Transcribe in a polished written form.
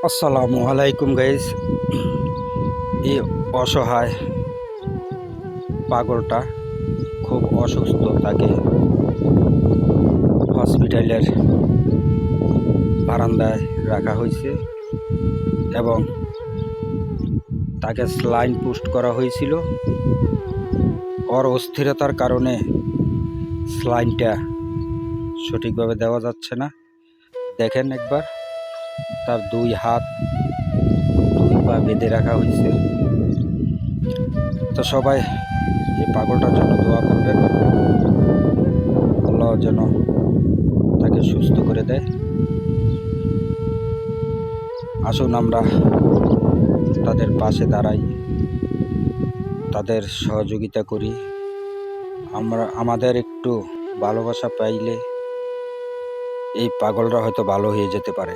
আসসালামু আলাইকুম গাইস। এই অসহায় পাগলটা খুব অসুস্থ, তাকে হসপিটালের বারান্দায় রাখা হয়েছে এবং তাকে স্যালাইন পুস্ট করা হয়েছিল। ওর অস্থিরতার কারণে স্যালাইনটা সঠিকভাবে দেওয়া যাচ্ছে না। দেখেন একবার, তার দুই হাত দুই পা বেঁধে রাখা হয়েছে। তো সবাই এই পাগলটার জন্য দোয়া করবেন, আল্লাহ যেন তাকে সুস্থ করে দেয়। আসুন আমরা তাদের পাশে দাঁড়াই, তাদের সহযোগিতা করি। আমাদের একটু ভালোবাসা পাইলে এই পাগলরা হয়তো ভালো হয়ে যেতে পারে।